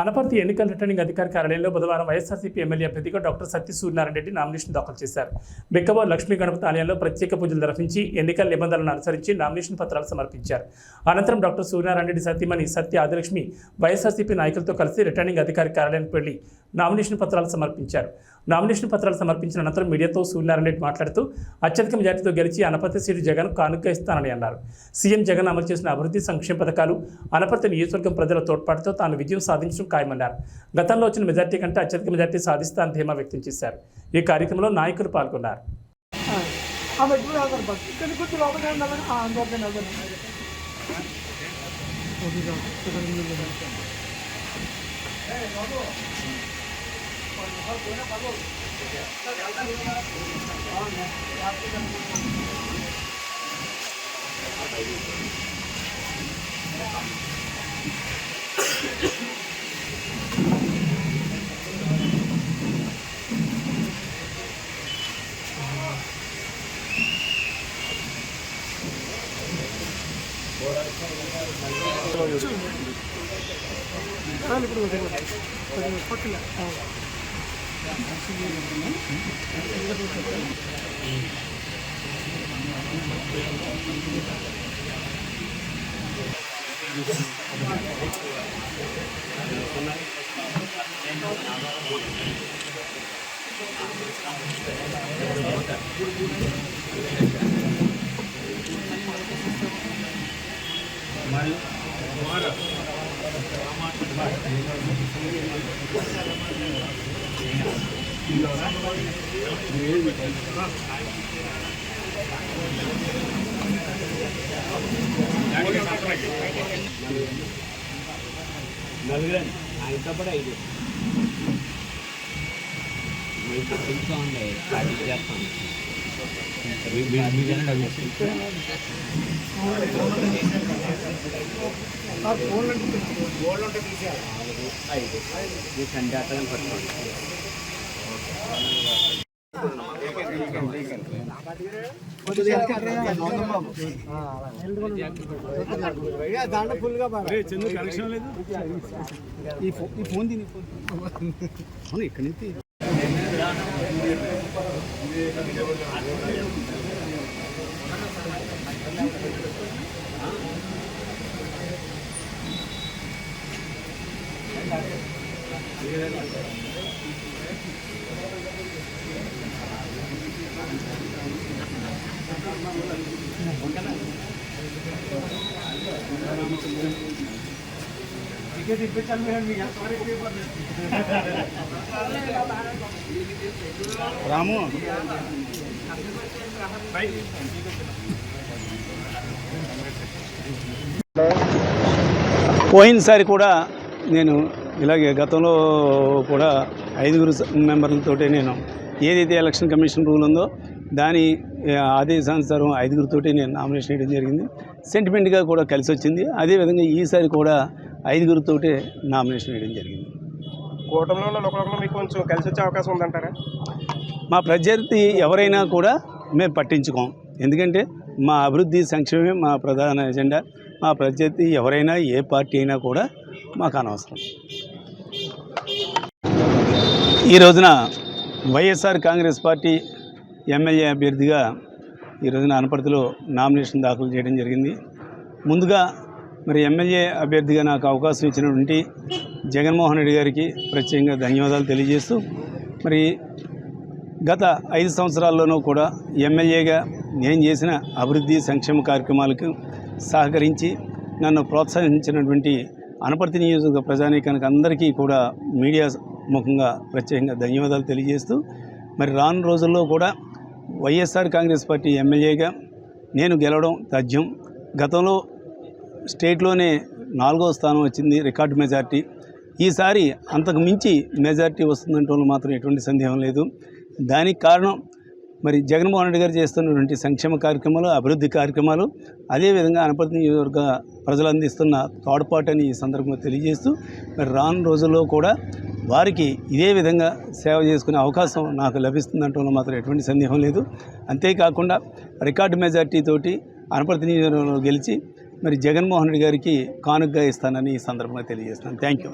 అనపర్తి ఎన్నికల రిటర్నింగ్ అధికారి కార్యాలయంలో బుధవారం వైఎస్ఆర్సీపీ ఎమ్మెల్యే అభ్యర్థిగా డాక్టర్ సత్య సూర్యనారాయణ రెడ్డి నామినేషన్ దాఖలు చేశారు. బిక్కవ లక్ష్మీ గణపతి ఆలయంలో ప్రత్యేక పూజలు నిర్వహించి ఎన్నికల నిబంధనలను అనుసరించి నామినేషన్ పత్రాలు సమర్పించారు. అనంతరం డాక్టర్ సూర్యనారాయణ రెడ్డి సతీమణి సత్య ఆదిలక్ష్మి వైఎస్ఆర్సీపీ నాయకులతో కలిసి రిటర్నింగ్ అధికారి కార్యాలయానికి వెళ్లి నామినేషన్ పత్రాలు సమర్పించారు. నామినేషన్ పత్రాలు సమర్పించిన అనంతరం మీడియాతో సూర్యనారాయణ రెడ్డి మాట్లాడుతూ అత్యధిక మెజార్టీతో గెలిచి అనపర్తి సీటు జగన్ కానుక ఇస్తానని అన్నారు. సీఎం జగన్ అమలు చేసిన అభివృద్ధి సంక్షేమ పథకాలు, అనపర్తి నియోజకవర్గం ప్రజల తోడ్పాటుతో తాను విజయం సాధించడం ఖాయమన్నారు. గతంలో వచ్చిన మెజార్టీ కంటే అత్యధిక మెజార్టీ సాధిస్తానని ధీమా వ్యక్తం చేశారు. ఈ కార్యక్రమంలో నాయకులు పాల్గొన్నారు. ఇక్కడి నుంచి రాము పోయినసారి కూడా నేను ఇలాగే గతంలో కూడా 5 మెంబర్లతో నేను ఏదైతే ఎలక్షన్ కమిషన్ రూల్ ఉందో దాని ఆదేశానుసారం 5తోటి నేను నామినేషన్ వేయడం జరిగింది. సెంటిమెంట్గా కూడా కలిసి వచ్చింది. అదేవిధంగా ఈసారి కూడా 5తోటే నామినేషన్ వేయడం జరిగింది. కూటమిలో ఒకరిలో మీకు కొంచెం కలిసి వచ్చే అవకాశం ఉందంటారా? మా ప్రత్యర్థి ఎవరైనా కూడా మేము పట్టించుకోం. ఎందుకంటే మా అభివృద్ధి సంక్షేమమే మా ప్రధాన ఎజెండా. మా ప్రత్యర్థి ఎవరైనా ఏ పార్టీ అయినా కూడా మాకు అనవసరం. ఈ రోజున వైఎస్ఆర్ కాంగ్రెస్ పార్టీ ఎమ్మెల్యే అభ్యర్థిగా ఈ రోజున అనపర్తిలో నామినేషన్ దాఖలు చేయడం జరిగింది. ముందుగా మరి ఎమ్మెల్యే అభ్యర్థిగా నాకు అవకాశం ఇచ్చినటువంటి జగన్మోహన్ రెడ్డి గారికి ప్రత్యేకంగా ధన్యవాదాలు తెలియజేస్తూ, మరి గత 5 సంవత్సరాల్లోనూ కూడా ఎమ్మెల్యేగా నేను చేసిన అభివృద్ధి సంక్షేమ కార్యక్రమాలకు సహకరించి నన్ను ప్రోత్సహించినటువంటి అనపర్తి నియోజకవర్గ ప్రజానీకానికి అందరికీ కూడా మీడియా ముఖంగా ప్రత్యేకంగా ధన్యవాదాలు తెలియజేస్తూ, మరి రాను రోజుల్లో కూడా వైఎస్ఆర్ కాంగ్రెస్ పార్టీ ఎమ్మెల్యేగా నేను గెలవడం తథ్యం. గతంలో స్టేట్లోనే 4వ స్థానం వచ్చింది, రికార్డు మెజార్టీ. ఈసారి అంతకు మించి మెజార్టీ వస్తుందంటే మాత్రం ఎటువంటి సందేహం లేదు. దానికి కారణం మరి జగన్మోహన్ రెడ్డి గారు చేస్తున్నటువంటి సంక్షేమ కార్యక్రమాలు, అభివృద్ధి కార్యక్రమాలు, అదేవిధంగా అనపర్తి నియోజకవర్గ ప్రజలు అందిస్తున్న తోడ్పాటుని ఈ సందర్భంగా తెలియజేస్తూ, మరి రాను రోజుల్లో కూడా వారికి ఇదే విధంగా సేవ చేసుకునే అవకాశం నాకు లభిస్తుందంటే మాత్రం ఎటువంటి సందేహం లేదు. అంతేకాకుండా రికార్డు మెజార్టీ తోటి అనపర్తి నియోజకవర్గంలో గెలిచి మరి జగన్మోహన్ రెడ్డి గారికి కానుకగా ఇస్తానని ఈ సందర్భంగా తెలియజేస్తున్నాను. Thank you.